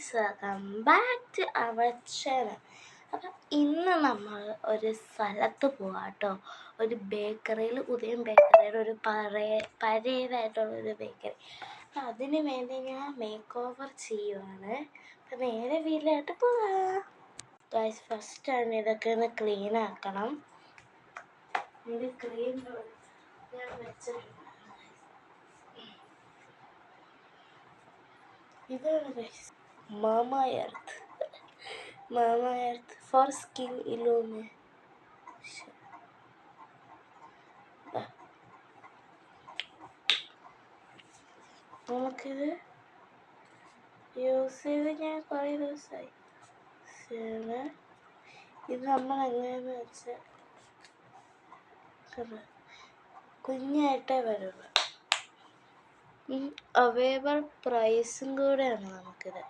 Guys, welcome back to our channel. അപ്പം ഇന്ന് നമ്മൾ ഒരു സ്ഥലത്ത് പോവാം കേട്ടോ. ഒരു ബേക്കറിയിൽ, ഉദയം ബേക്കറിയുടെ ഒരു പഴയതായിട്ടുള്ളൊരു ബേക്കറി. അപ്പം അതിന് വേണ്ടി ഞാൻ മേക്ക് ഓവർ ചെയ്യുവാണ്. അപ്പം നേരെ വീട്ടിലോട്ട് പോവാം. ഗൈസ്, ഫസ്റ്റാണ് ഇതൊക്കെ ഒന്ന് ക്ലീൻ ആക്കണം. ഇത് ക്ലീൻ ഞാൻ വെച്ചിട്ടുണ്ട്. ഇതാണ് guys mama earth four skin illumination. നമുക്കിത് യൂസ് ചെയ്ത് ഞാൻ കുറേ ദിവസമായി. ഇത് നമ്മൾ എങ്ങനെയാന്ന് വെച്ചാൽ കുഞ്ഞായിട്ടേ വരുള്ളൂ. അവൈലബിൾ പ്രൈസും കൂടെയാണ് നമുക്കിത്.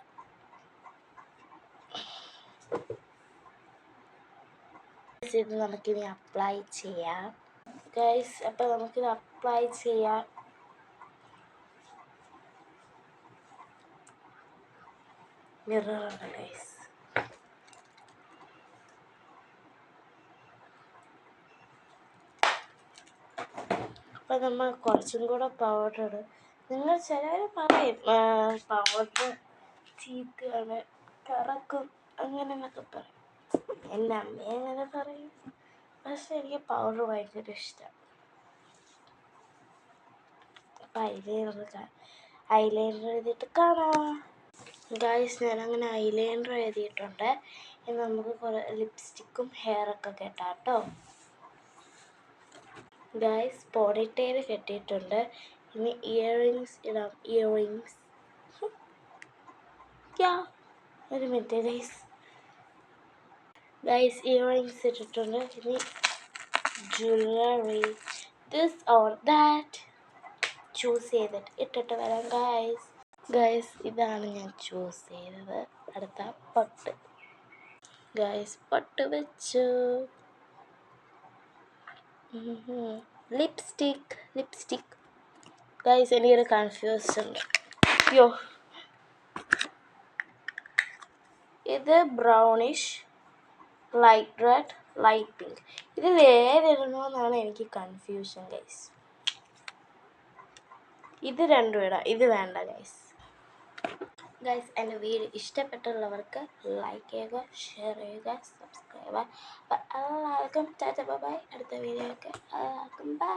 ഇത് നമുക്കിനി അപ്ലൈ ചെയ്യാം ഗൈസ്. അപ്പം നമുക്കിത് അപ്ലൈ ചെയ്യാം. മിററാണ് ഗൈസ്. അപ്പം നമ്മൾ കുറച്ചും കൂടെ പൗഡർ ഇടും. നിങ്ങൾ ചിലർ പറയും പൗഡർ ചീത്തയാണ്, കറക്കും, അങ്ങനെ എന്നൊക്കെ പറയും. എൻ്റെ അമ്മ അങ്ങനെ പറയും. പക്ഷെ എനിക്ക് പൗഡർ ഭയങ്കര ഇഷ്ടമാണ്. അപ്പം ഐലൈനർ എഴുതിയിട്ട് കാണാം ഗൈസ്. ഞാനങ്ങനെ ഐലൈനർ എഴുതിയിട്ടുണ്ട്. ഇനി നമുക്ക് കുറേ ലിപ്സ്റ്റിക്കും ഹെയറൊക്കെ കെട്ടാം കേട്ടോ. ഗൈസ്, പോണിറ്റെയിൽ കെട്ടിയിട്ടുണ്ട്. ഇനി ഇയറിങ്സ് ഇടാം. ഇയറിങ്സ് ഒരു മിനിറ്റ് ഗൈസ് ഇയറിങ്സ് ഇട്ടിട്ടുണ്ട്. ഇനി jewellery this or that choose ചെയ്തിട്ട് ഇട്ടിട്ട് വരാം ഗൈസ്. ഇതാണ് ഞാൻ ചൂസ് ചെയ്തത്. അടുത്ത പൊട്ട് ഗൈസ്. പൊട്ട് വെച്ചു. Lipstick guys. എനിക്കൊരു കൺഫ്യൂഷൻ ഉണ്ട്. ഇത് brownish, light red, light pink. ഇതിൽ ഏതിടണമെന്നാണ് എനിക്ക് കൺഫ്യൂഷൻ ഗൈസ്. ഇത് രണ്ടും ഇടാം, ഇത് വേണ്ട ഗൈസ്. എൻ്റെ വീഡിയോ ഇഷ്ടപ്പെട്ടുള്ളവർക്ക് ലൈക്ക് ചെയ്യുക, ഷെയർ ചെയ്യുക, സബ്സ്ക്രൈബ് ചെയ്യുക. അപ്പം എല്ലാവർക്കും ടാറ്റ ബൈ. അടുത്ത വീഡിയോ ഒക്കെ എല്ലാവർക്കും ബൈ.